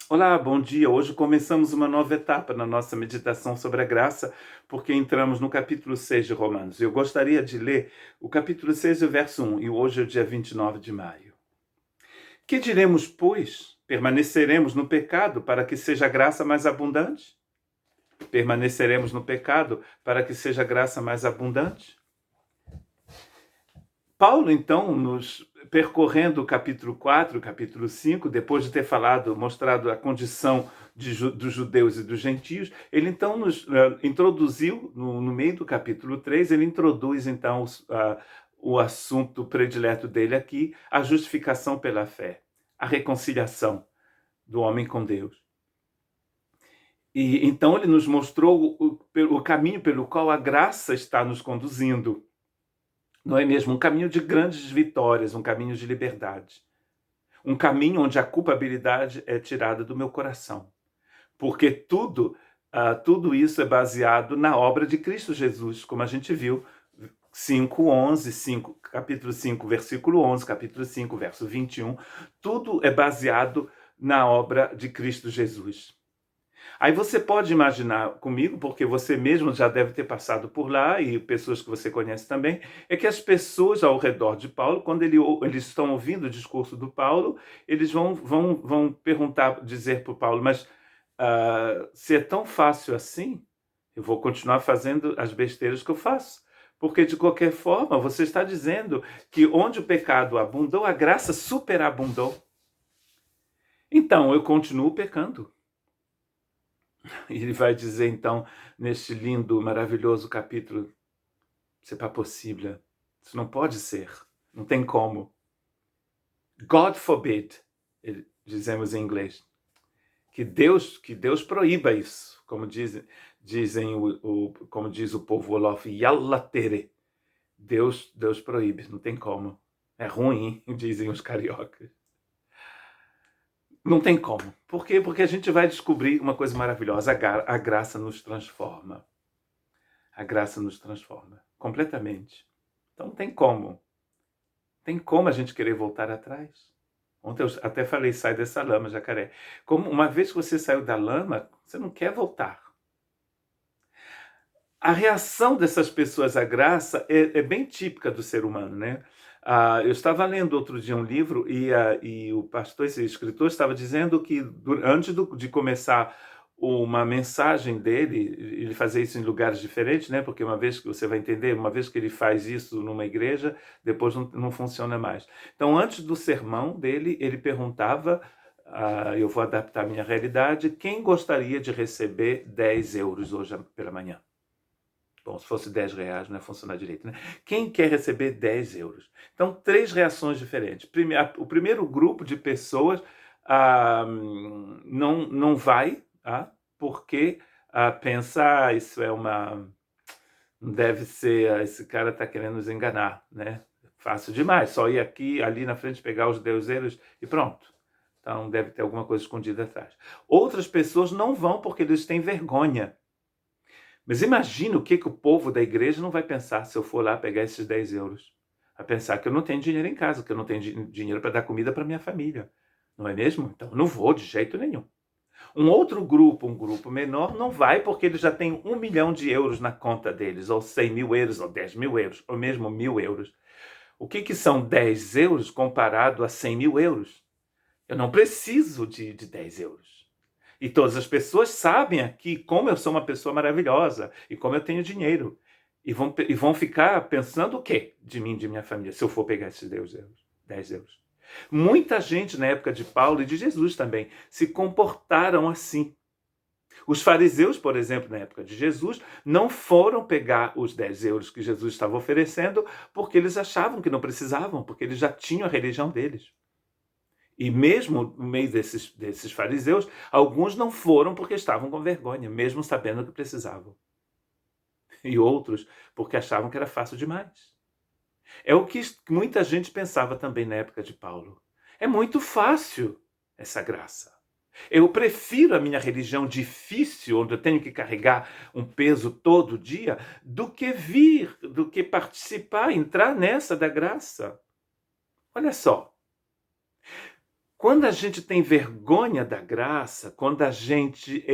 Olá, bom dia. Hoje começamos uma nova etapa na nossa meditação sobre a graça, porque entramos no capítulo 6 de Romanos. Eu gostaria de ler o capítulo 6, o verso 1, e hoje é o dia 29 de maio. Que diremos, pois? Permaneceremos no pecado para que seja a graça mais abundante? Permaneceremos no pecado para que seja a graça mais abundante? Paulo, então, nos percorrendo o capítulo 4, o capítulo 5, depois de ter mostrado a condição dos judeus e dos gentios, ele então nos introduziu, no meio do capítulo 3, ele introduz então o assunto predileto dele aqui, a justificação pela fé, a reconciliação do homem com Deus. E então ele nos mostrou o caminho pelo qual a graça está nos conduzindo. Não é mesmo? Um caminho de grandes vitórias, um caminho de liberdade. Um caminho onde a culpabilidade é tirada do meu coração. Porque tudo isso é baseado na obra de Cristo Jesus, como a gente viu, 5, capítulo 5, versículo 11, capítulo 5, verso 21. Tudo é baseado na obra de Cristo Jesus. Aí você pode imaginar comigo, porque você mesmo já deve ter passado por lá, e pessoas que você conhece também, é que as pessoas ao redor de Paulo, quando eles estão ouvindo o discurso do Paulo, eles vão perguntar, dizer para o Paulo, mas se é tão fácil assim, eu vou continuar fazendo as besteiras que eu faço. Porque, de qualquer forma, você está dizendo que onde o pecado abundou, a graça superabundou. Então, eu continuo pecando. E ele vai dizer, então, neste lindo, maravilhoso capítulo, c'est pas possible. Isso não pode ser. Não tem como. God forbid, dizemos em inglês. Que Deus proíba isso. Como como diz o povo Wolof, Yalla tere. Deus proíbe, não tem como. É ruim, dizem os cariocas. Não tem como. Por quê? Porque a gente vai descobrir uma coisa maravilhosa. A graça nos transforma. A graça nos transforma completamente. Então não tem como. Tem como a gente querer voltar atrás. Ontem eu até falei, sai dessa lama, jacaré. Como uma vez que você saiu da lama, você não quer voltar. A reação dessas pessoas à graça é bem típica do ser humano, né? Eu estava lendo outro dia um livro e o pastor, esse escritor, estava dizendo que antes de começar uma mensagem dele, ele fazia isso em lugares diferentes, né? Porque uma vez que você vai entender, uma vez que ele faz isso numa igreja, depois não funciona mais. Então, antes do sermão dele, ele perguntava, eu vou adaptar a minha realidade, quem gostaria de receber 10 euros hoje pela manhã? Bom, se fosse 10 reais não ia funcionar direito, né? Quem quer receber 10 euros? Então, 3 reações diferentes. O primeiro grupo de pessoas não vai, porque pensa, isso é uma... Deve ser, esse cara está querendo nos enganar, né? Fácil demais, só ir aqui, ali na frente, pegar os 10 euros e pronto. Então, deve ter alguma coisa escondida atrás. Outras pessoas não vão porque eles têm vergonha. Mas imagina o que o povo da igreja não vai pensar se eu for lá pegar esses 10 euros. Vai pensar que eu não tenho dinheiro em casa, que eu não tenho dinheiro para dar comida para minha família. Não é mesmo? Então eu não vou de jeito nenhum. Um outro grupo, um grupo menor, não vai porque eles já têm 1 milhão de euros na conta deles, ou 100 mil euros, ou 10 mil euros, ou mesmo 1.000 euros. O que são 10 euros comparado a 100 mil euros? Eu não preciso de 10 euros. E todas as pessoas sabem aqui como eu sou uma pessoa maravilhosa e como eu tenho dinheiro. E vão ficar pensando o quê de mim, de minha família, se eu for pegar esses 10 euros. 10 euros. Muita gente na época de Paulo e de Jesus também se comportaram assim. Os fariseus, por exemplo, na época de Jesus, não foram pegar os 10 euros que Jesus estava oferecendo porque eles achavam que não precisavam, porque eles já tinham a religião deles. E mesmo no meio desses fariseus, alguns não foram porque estavam com vergonha, mesmo sabendo que precisavam. E outros porque achavam que era fácil demais. É o que muita gente pensava também na época de Paulo. É muito fácil essa graça. Eu prefiro a minha religião difícil, onde eu tenho que carregar um peso todo dia, do que participar, entrar nessa da graça. Olha só. Quando a gente tem vergonha da graça, quando a gente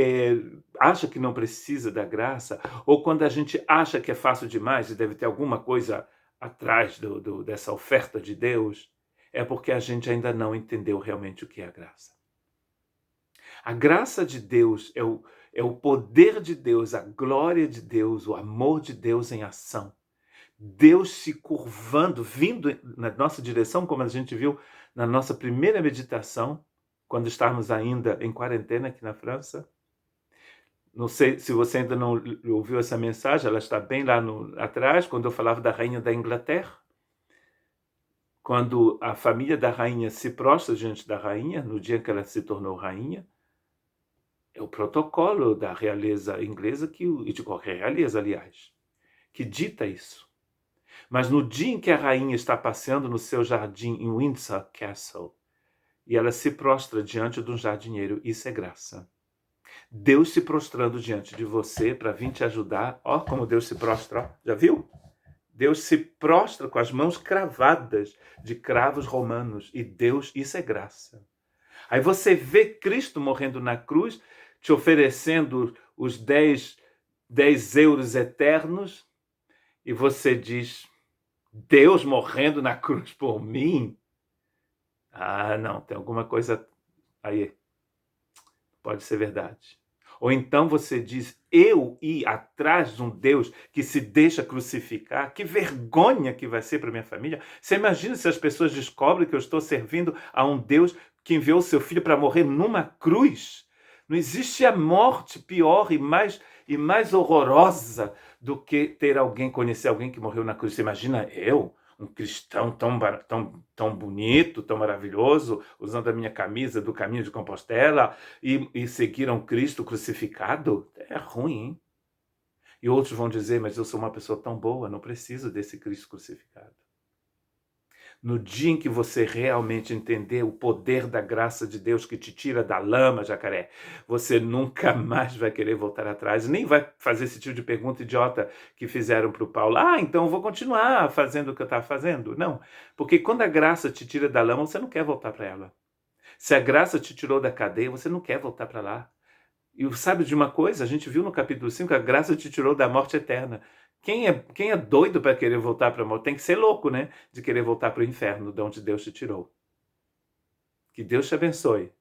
acha que não precisa da graça, ou quando a gente acha que é fácil demais e deve ter alguma coisa atrás dessa oferta de Deus, é porque a gente ainda não entendeu realmente o que é a graça. A graça de Deus é o poder de Deus, a glória de Deus, o amor de Deus em ação. Deus se curvando, vindo na nossa direção, como a gente viu na nossa primeira meditação, quando estávamos ainda em quarentena aqui na França. Não sei se você ainda não ouviu essa mensagem, ela está bem lá atrás, quando eu falava da rainha da Inglaterra. Quando a família da rainha se prostra diante da rainha, no dia que ela se tornou rainha, é o protocolo da realeza inglesa, e de qualquer realeza, aliás, que dita isso. Mas no dia em que a rainha está passeando no seu jardim em Windsor Castle, e ela se prostra diante de um jardineiro, isso é graça. Deus se prostrando diante de você para vir te ajudar. Ó, como Deus se prostra, ó. Já viu? Deus se prostra com as mãos cravadas de cravos romanos. E Deus, isso é graça. Aí você vê Cristo morrendo na cruz, te oferecendo os 10 euros eternos, e você diz, Deus morrendo na cruz por mim? Ah, não, tem alguma coisa aí. Pode ser verdade. Ou então você diz, eu ir atrás de um Deus que se deixa crucificar, que vergonha que vai ser para minha família. Você imagina se as pessoas descobrem que eu estou servindo a um Deus que enviou o seu filho para morrer numa cruz? Não existe a morte pior e mais horrorosa do que conhecer alguém que morreu na cruz. Você imagina eu, um cristão tão bonito, tão maravilhoso, usando a minha camisa do Caminho de Compostela e seguir um Cristo crucificado? É ruim, hein? E outros vão dizer, mas eu sou uma pessoa tão boa, não preciso desse Cristo crucificado. No dia em que você realmente entender o poder da graça de Deus que te tira da lama, jacaré, você nunca mais vai querer voltar atrás, nem vai fazer esse tipo de pergunta idiota que fizeram para o Paulo. Ah, então eu vou continuar fazendo o que eu estava fazendo. Não, porque quando a graça te tira da lama, você não quer voltar para ela. Se a graça te tirou da cadeia, você não quer voltar para lá. E sabe de uma coisa? A gente viu no capítulo 5, a graça te tirou da morte eterna. Quem é doido para querer voltar para a morte? Tem que ser louco, né? De querer voltar para o inferno, de onde Deus te tirou. Que Deus te abençoe.